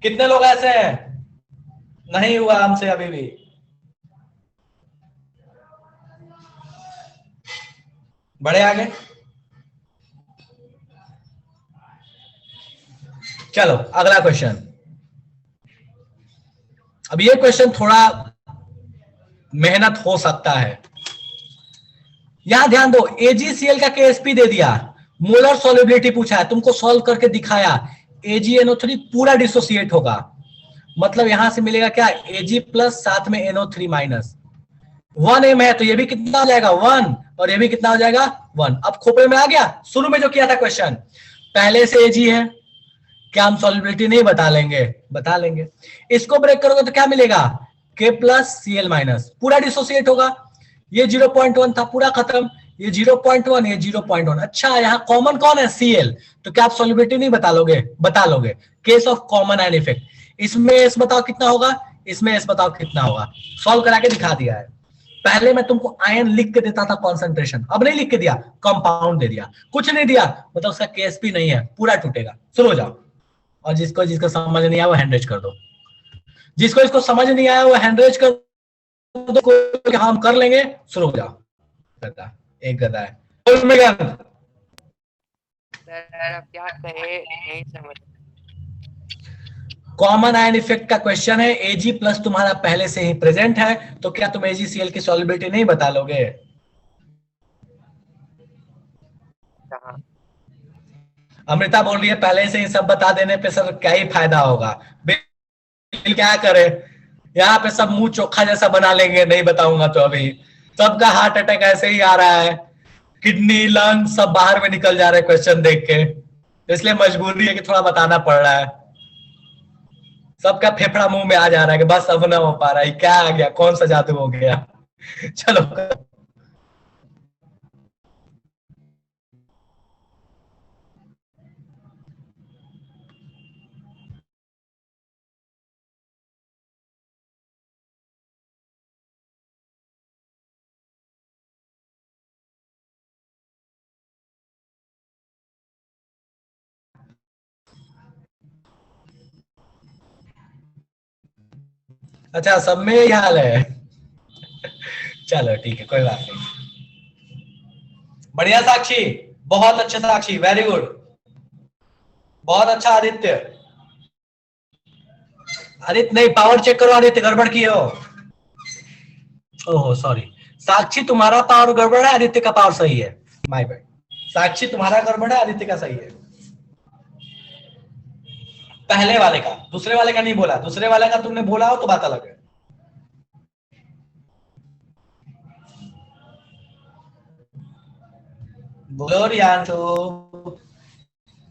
कितने लोग ऐसे हैं, नहीं हुआ हमसे अभी भी। बड़े आगे। चलो अगला क्वेश्चन। अब ये क्वेश्चन थोड़ा मेहनत हो सकता है। यहां ध्यान दो, AgCl का Ksp दे दिया, मोलर सॉल्युबिलिटी पूछा है, तुमको सॉल्व करके दिखाया, AgNO3 पूरा डिसोसिएट होगा, मतलब यहां से मिलेगा क्या, Ag प्लस साथ में NO3 माइनस। 1m है तो ये भी कितना हो जाएगा 1, और ये भी कितना हो जाएगा 1। अब खोपड़े में आ गया। शुरू में जो किया था क्वेश्चन, पहले से Ag है, क्या हम सॉल्युबिलिटी नहीं बता लेंगे, बता लेंगे। इसको ब्रेक करोगे तो क्या मिलेगा, K प्लस Cl माइनस, पूरा डिसोसिएट होगा। ये 0.1 था, पूरा खत्म। ये 0.1, ये 0.1। अच्छा, यहाँ कॉमन कौन है, Cl, तो क्या आप सॉल्युबिलिटी नहीं बता लोगे, बता लोगे। Case of common ion effect. इसमें S बताओ कितना होगा, इसमें S बताओ कितना होगा। सॉल्व करा के दिखा दिया है। पहले मैं तुमको आयन लिख के देता था कॉन्सेंट्रेशन, अब नहीं लिख के दिया, कंपाउंड दे दिया, कुछ नहीं दिया, मतलब उसका Ksp नहीं है, पूरा टूटेगा। शुरू हो जाओ। और जिसको समझ नहीं आया वो हैंड रेज कर दो, जिसको इसको समझ नहीं आया वो हैंड रेज कर दो, हम कर लेंगे। शुरू हो जाओ। गदा, एक गदा है। सर आप क्या कहे नहीं समझ। कॉमन आयन इफेक्ट का क्वेश्चन है। Ag प्लस तुम्हारा पहले से ही प्रेजेंट है, तो क्या तुम AgCl की सॉल्युबिलिटी नहीं बता लोगे। अमृता बोल रही है पहले से ही सब बता देने पे सर क्या ही फायदा होगा, बिल क्या करे, यहाँ पे सब मुंह चोखा जैसा बना लेंगे, नहीं बताऊंगा तो। अभी सबका हार्ट अटैक ऐसे ही आ रहा है, किडनी लंग सब बाहर में निकल जा रहे हैं क्वेश्चन देख के, इसलिए मजबूरी है कि थोड़ा बताना पड़ रहा है। सबका फेफड़ा मुंह में आ जा रहा है कि बस अब ना हो पा रहा है, क्या आ गया, कौन सा जादू हो गया। चलो अच्छा, सब में यही हाल है। चलो ठीक है, कोई बात नहीं। बढ़िया साक्षी, बहुत अच्छा साक्षी, वेरी गुड, बहुत अच्छा आदित्य। आदित्य नहीं, पावर चेक करो, आदित्य गड़बड़ किए हो। ओहो सॉरी, साक्षी तुम्हारा पावर गड़बड़ है, आदित्य का पावर सही है। My bad. साक्षी तुम्हारा गड़बड़ है, आदित्य का सही है। पहले वाले का, दूसरे वाले का नहीं बोला, दूसरे वाले का तुमने बोला हो तो बात अलग है। बोलो रियांशु।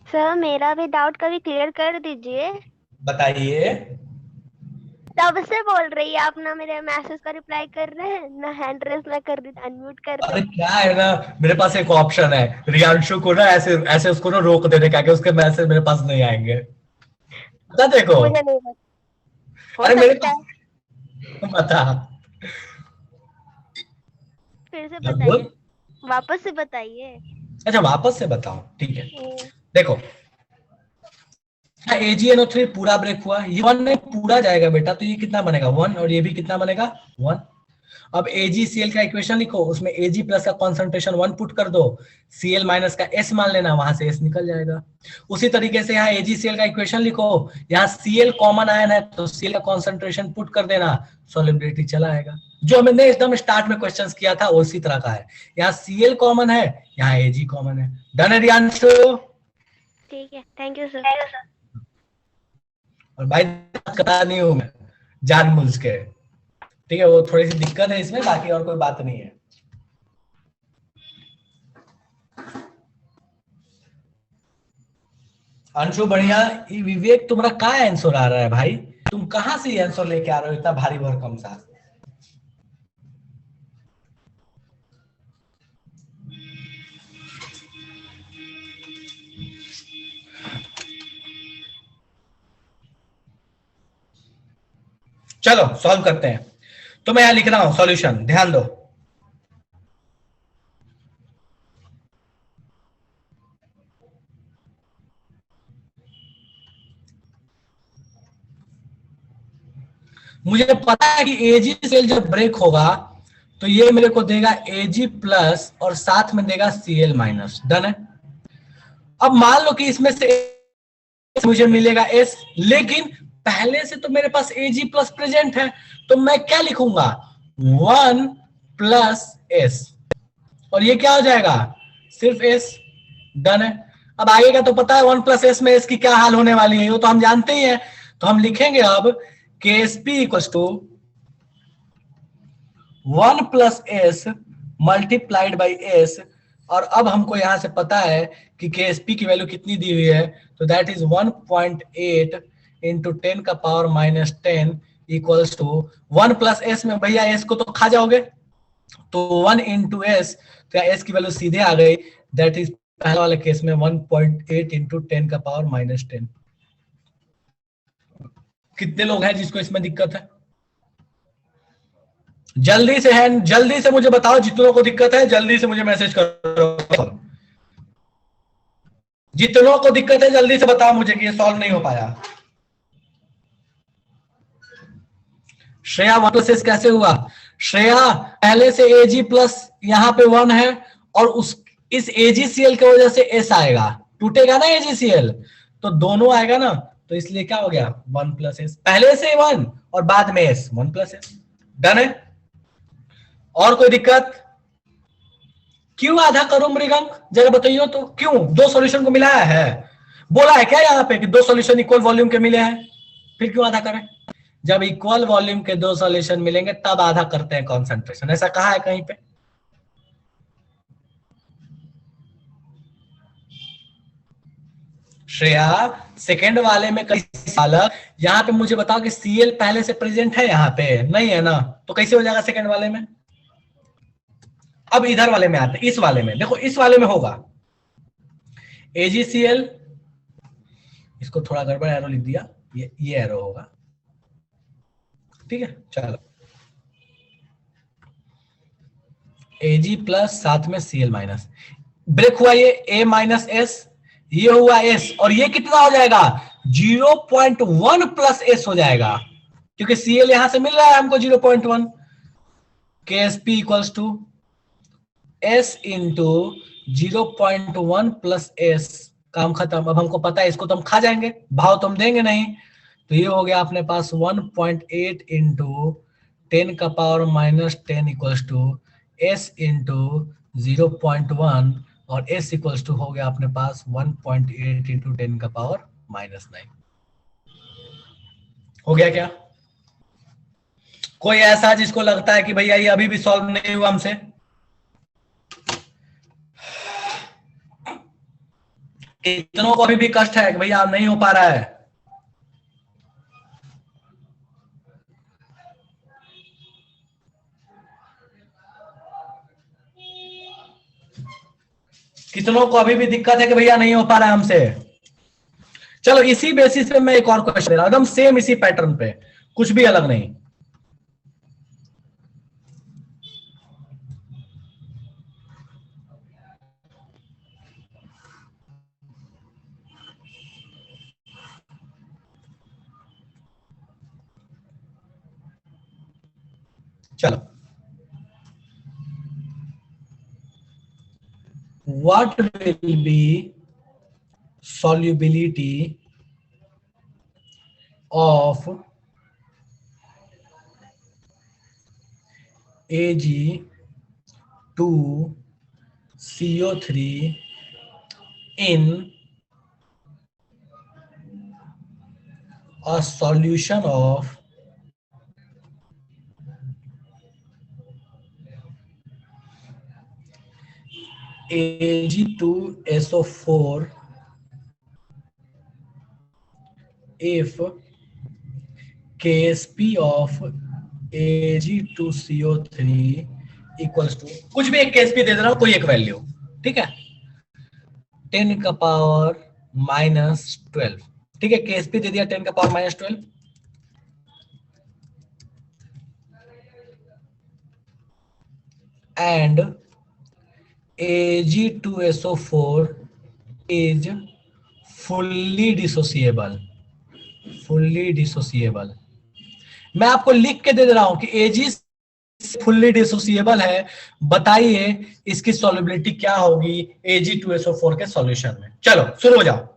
सर मेरा भी डाउट कभी क्लियर कर दीजिए। बताइए। तब से बोल रही है आप, ना मेरे मैसेज का रिप्लाई कर रहे हैं, ना हैंड रेस ना कर रही, अनम्यूट कर रहे अरे हैं। क्या है ना, मेरे पास एक ऑप्शन है रियांशु को ना ऐसे ऐसे उसको ना रोक देने का कि उसके मैसेज मेरे पास नहीं आएंगे। बता देखो। मुझे नहीं पता, हो अरे मेरे सकता है। पास बता। फिर से बोल। बताइए, वापस से बताइए। अच्छा वापस से बताओ, ठीक है। हम्म, देखो, AgNO3 पूरा ब्रेक हुआ, ये 1 में पूरा जाएगा बेटा, तो ये कितना बनेगा 1, और ये भी कितना बनेगा 1। अब AgCl का इक्वेशन लिखो, उसमें Ag प्लस का कॉन्सेंट्रेशन 1 पुट कर दो, Cl माइनस का S मान लेना, वहां से S निकल जाएगा। उसी तरीके से यहाँ AgCl का इक्वेशन लिखो, यहाँ Cl कॉमन आयन है तो Cl का कॉन्सेंट्रेशन पुट कर देना, सॉल्युबिलिटी चला आएगा। जो हमने एकदम स्टार्ट में क्वेश्चंस किया था उसी तरह का है। यहाँ Cl कॉमन है, यहाँ Ag कॉमन है। डन है रियांशु? ठीक है, थैंक यू सर। और भाई कता नहीं हूं मैं जानबूझ के, ठीक है, वो थोड़ी सी दिक्कत है इसमें, बाकी और कोई बात नहीं है। अंशु बढ़िया। ये विवेक तुम्हारा क्या आंसर आ रहा है भाई, तुम कहां से ये आंसर लेके आ रहे हो इतना भारी भरकम सा। चलो सॉल्व करते हैं। तो मैं यहां लिख रहा हूं सॉल्यूशन, ध्यान दो। मुझे पता है कि Ag सेल जब ब्रेक होगा तो ये मेरे को देगा Ag प्लस और साथ में देगा Cl माइनस। डन है। अब मान लो कि इसमें से मुझे मिलेगा S, लेकिन पहले से तो मेरे पास Ag प्लस प्रेजेंट है, तो मैं क्या लिखूंगा 1 प्लस S, और ये क्या हो जाएगा सिर्फ S। डन है। अब आगे का तो पता है 1 प्लस S में S की क्या हाल होने वाली है, वो तो हम जानते ही है। तो हम लिखेंगे अब KSP equals to 1 plus S multiplied by S, और अब हमको यहां से पता है कि KSP की वैल्यू कितनी दी हुई है, तो दैट इज 1.8 इंटू 10 का power minus 10 equals to 1 plus S में भैया S को तो खा जाओगे, तो 1 इंटू S, तो S की वैल्यू सीधे आ गई, दैट इज पहला वाले केस में 1.8 इंटू 10 का पावर माइनस 10। कितने लोग हैं जिसको इसमें दिक्कत है? जल्दी से है, जल्दी से मुझे बताओ, जितनों को दिक्कत है जल्दी से मुझे मैसेज करो। जितनों को दिक्कत है जल्दी से बताओ मुझे कि ये सॉल्व नहीं हो पाया। श्रेया 1 प्लस एस कैसे हुआ? श्रेया पहले से Ag प्लस यहाँ पे 1 है, और उस इस AgCl की वजह से S आएगा, टूटेगा ना AgCl, तो दोनों आएगा ना, तो इसलिए क्या हो गया 1 प्लस एस, पहले से 1 और बाद में S, 1 प्लस एस। डन है। और कोई दिक्कत? क्यों आधा करो मृगंक, जरा बताइए तो, क्यों दो सॉल्यूशन को मिलाया है? बोला है क्या यहाँ पे कि दो सॉल्यूशन इक्वल वॉल्यूम के मिले हैं, फिर क्यों आधा करें? जब इक्वल वॉल्यूम के दो सॉल्यूशन मिलेंगे तब आधा करते हैं कॉन्सेंट्रेशन, ऐसा कहा है कहीं पे? श्रेया सेकंड वाले में कई सालक, यहाँ पे मुझे बताओ कि Cl पहले से प्रेजेंट है, यहाँ पे नहीं है ना, तो कैसे हो जाएगा सेकंड वाले में। अब इधर वाले में आते हैं, इस वाले में देखो, इस वाले में होगा AgCl, इसको थोड़ा गड़बड़ एरो लिख दिया, ये एरो होगा, ठीक है। चलो Ag प्लस साथ में Cl माइनस, ब्रेक हुआ ये A माइनस एस, ये हुआ S, और ये कितना हो जाएगा 0.1 प्लस S हो जाएगा, क्योंकि Cl यहां से मिल रहा है हमको 0.1। KSP equals to S into 0.1 plus S, काम खत्म। अब हमको पता है इसको तो हम खा जाएंगे, भाव तो हम देंगे नहीं, तो ये हो गया अपने पास 1.8 इंटू 10 का power minus 10 equals to S into 0.1, और S इक्वल्स टू हो गया अपने पास 1.8 इंटू 10 का पावर माइनस 9। हो गया क्या? कोई ऐसा जिसको लगता है कि भैया ये अभी भी सॉल्व नहीं हुआ हमसे? कितनों को अभी भी कष्ट है कि भैया नहीं हो पा रहा है? कितनों को अभी भी दिक्कत है कि भैया नहीं हो पा रहा है हमसे? चलो इसी बेसिस पे मैं एक और क्वेश्चन दे रहा हूं, एकदम सेम इसी पैटर्न पे, कुछ भी अलग नहीं। चलो, what will be solubility of Ag2CO3 in a solution of Ag2SO4 if KSP of Ag2CO3 equals to, कुछ भी एक KSP दे दे रहा हूं, कोई एक वैल्यू, ठीक है, 10 का पावर माइनस 12, ठीक है, KSP दे दिया 10 का power minus 12, and Ag2SO4 is fully dissociable, fully dissociable। मैं आपको लिख के दे रहा हूं कि Ag फुल्ली डिसोसिएबल है, बताइए इसकी सॉल्युबिलिटी क्या होगी Ag2SO4 के सॉल्यूशन में। चलो शुरू हो जाओ,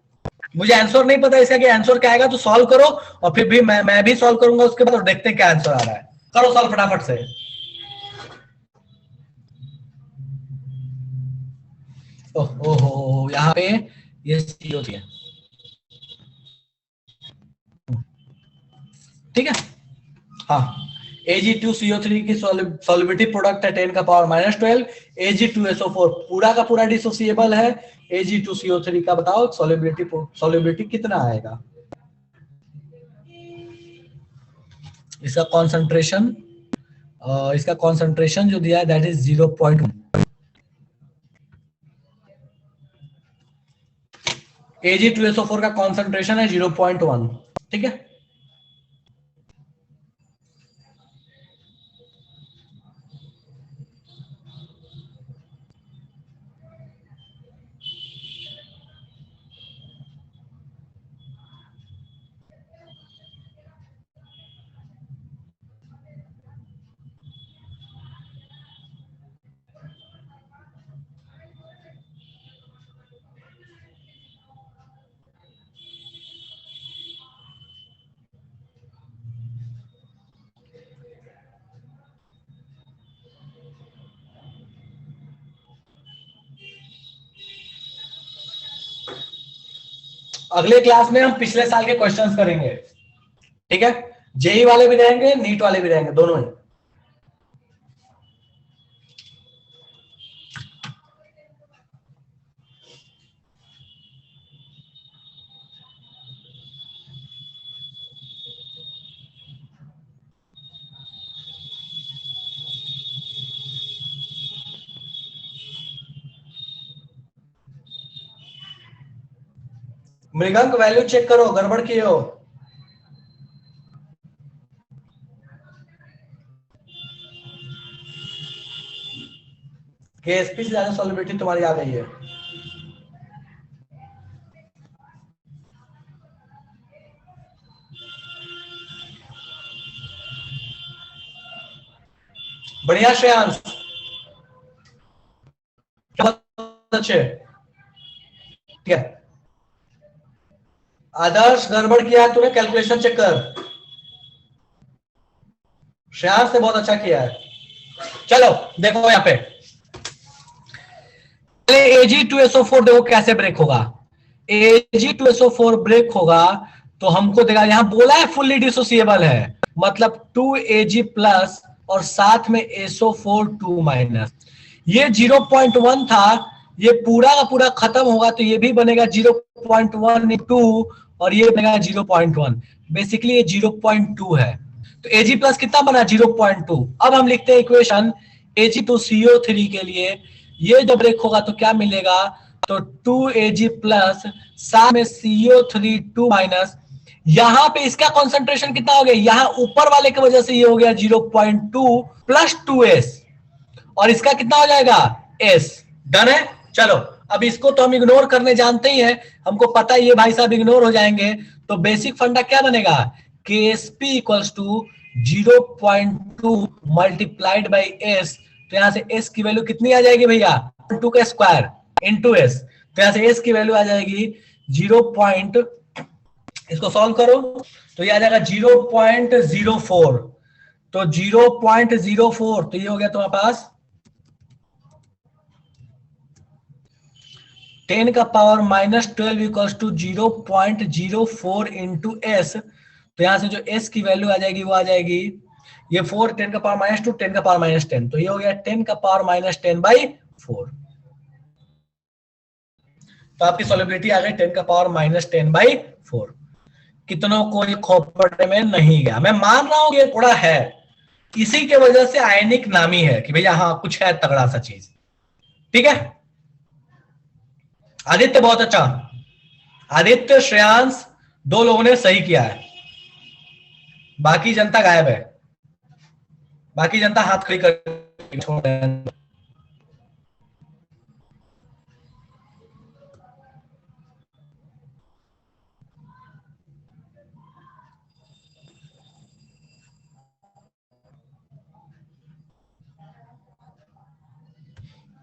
मुझे आंसर नहीं पता इसका कि आंसर क्या आएगा, तो सॉल्व करो, और फिर भी मैं भी सॉल्व करूंगा उसके बाद, और देखते हैं क्या आंसर आ रहा है। करो सॉल्व फटाफट से। ओहो, यहाँ पे ये CO है, ठीक है, हाँ, Ag2CO3 की सॉल्युबिलिटी प्रोडक्ट है 10 का पावर माइनस 12, Ag2SO4 पूरा का पूरा डिसोसिएबल है, Ag2CO3 का बताओ सॉल्युबिलिटी कितना आएगा? इसका कॉन्सेंट्रेशन जो दिया है दैट इज 0.1, Ag2SO4 का कॉन्सेंट्रेशन है 0.1, ठीक है। अगले क्लास में हम पिछले साल के क्वेश्चंस करेंगे, ठीक है, जेई वाले भी रहेंगे, नीट वाले भी रहेंगे, दोनों ही। मृगंक वैल्यू चेक करो, गड़बड़ किए हो। केएसपी से ज्यादा सॉल्युबिलिटी तुम्हारी आ गई है। बढ़िया श्रेयांश, अच्छे, ठीक है। आदर्श गड़बड़ किया तूने, कैलकुलेशन चेक कर। श्रेयांश ने बहुत अच्छा किया है। चलो देखो यहां पे Ag2SO4 देखो कैसे ब्रेक होगा। Ag2SO4 ब्रेक होगा तो हमको देगा, यहां बोला है फुल्ली डिसोसिएबल है, मतलब 2Ag प्लस और साथ में SO4 2 माइनस। ये 0.1 था, ये पूरा का पूरा खत्म होगा तो ये भी बनेगा 0.1 और ये बनेगा 0.1। बेसिकली ये 0.2 है। तो Ag प्लस कितना बना, 0.2। अब हम लिखते हैं इक्वेशन Ag2CO3 के लिए, ये जब ब्रेक होगा तो क्या मिलेगा, तो 2Ag प्लस साथ में CO3 2 माइनस। यहां पे इसका कंसंट्रेशन कितना हो गया, यहां ऊपर वाले की वजह से ये हो गया 0.2 प्लस 2s और इसका कितना हो जाएगा s। डन है। चलो अब इसको तो हम इग्नोर करने जानते ही हैं, हमको पता है ये भाई साहब इग्नोर हो जाएंगे। तो बेसिक फंडा क्या बनेगा, KSP equals to 0.2 multiplied by s। तो यहां से s की वैल्यू कितनी आ जाएगी भैया, 2 का स्क्वायर इंटू s। तो यहां से s की वैल्यू आ जाएगी 0. इसको सॉल्व करो तो ये आ जाएगा 0.04। तो 0.04 तो ये हो गया तुम्हारे पास 10 का power -12 equals to 0.04 into s। तो यहां से जो s की वैल्यू आ जाएगी वो आ जाएगी ये 4, 10 का पावर -2, 10 का पावर -10। तो ये हो गया 10 का पावर -10/4। तो आपकी सॉल्युबिलिटी आ गई 10 का पावर -10/4। कितनों को ये खोपड़े में नहीं गया, मैं मान रहा हूं ये थोड़ा है, इसी के वजह से आयनिक नामी है कि भैया हाँ कुछ है तगड़ा सा चीज। ठीक है, आदित्य बहुत अच्छा, आदित्य श्रेयांश 2 लोगों ने सही किया है, बाकी जनता गायब है, बाकी जनता हाथ खड़ी कर छोड़ रहे हैं।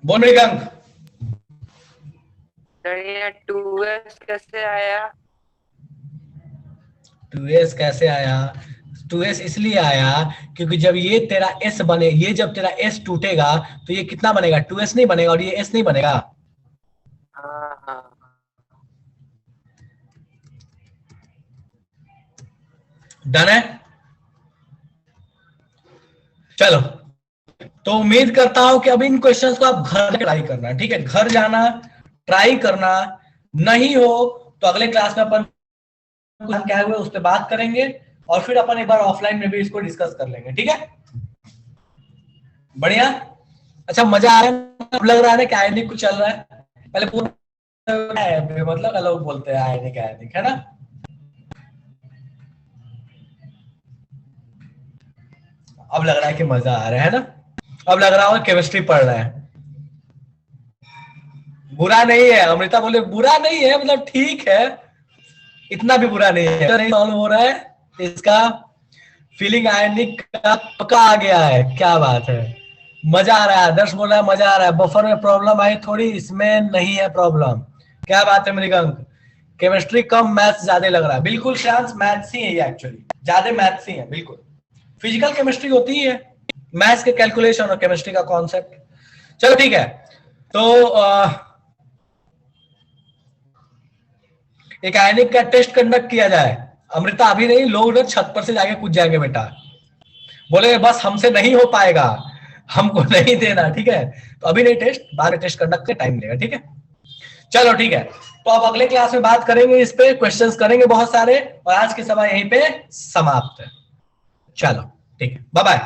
बोल मृगंक, सर ये 2s कैसे आया? 2s कैसे आया, 2s इसलिए आया क्योंकि जब ये तेरा s बने, ये जब तेरा s टूटेगा तो ये कितना बनेगा, 2s नहीं बनेगा और ये s नहीं बनेगा। हाँ। डन है। चलो तो उम्मीद करता हूं कि अब इन क्वेश्चंस को आप घर ट्राई करना, ठीक है, घर जाना ट्राई करना, नहीं हो तो अगले क्लास में अपन क्या हुए उस पर बात करेंगे और फिर अपन एक बार ऑफलाइन में भी इसको डिस्कस कर लेंगे। ठीक है, बढ़िया। अच्छा मजा आ रहा है, लग रहा है कि आयनिक कुछ चल रहा है, पहले पूरा मतलब लोग बोलते हैं आयनिक आयनिक, है ना। अब लग रहा है कि मजा आ रहा है ना, अब लग रहा है केमिस्ट्री पढ़ रहा है। बुरा नहीं है, अमृता बोले बुरा नहीं है, मतलब ठीक है, इतना भी बुरा नहीं है, नहीं सॉल्व हो रहा है, इसका फीलिंग आयनिक का पक्का आ गया है, क्या बात है, मजा आ रहा है। आदर्श बोल रहा है मजा आ रहा है, बफर में प्रॉब्लम आई थोड़ी, इसमें नहीं है प्रॉब्लम, क्या बात है मृगंक, केमिस्ट्री कम मैथ्स ज्यादा लग रहा है। बिल्कुल शांत मैथ्स ही है ये, एक्चुअली ज्यादा मैथ्स ही है, बिल्कुल फिजिकल केमिस्ट्री होती ही है, मैथ्स के कैलकुलेशन और केमिस्ट्री का कॉन्सेप्ट। चलो ठीक है, तो एक आयनिक का टेस्ट कंडक्ट किया जाए। अमृता अभी नहीं, लोग ना छत पर से जाके कूद जाएंगे बेटा, बोले बस हमसे नहीं हो पाएगा, हमको नहीं देना, ठीक है, तो अभी नहीं टेस्ट, बाद में टेस्ट कंडक्ट के टाइम लेगा। ठीक है, चलो ठीक है, तो अब अगले क्लास में बात करेंगे, इस पे क्वेश्चंस करेंगे बहुत सारे, और आज की सभा यहीं पे समाप्त है। चलो ठीक है, बाय बाय।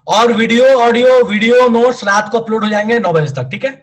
और वीडियो ऑडियो वीडियो नोट्स रात को अपलोड हो जाएंगे 9 बजे तक, ठीक है।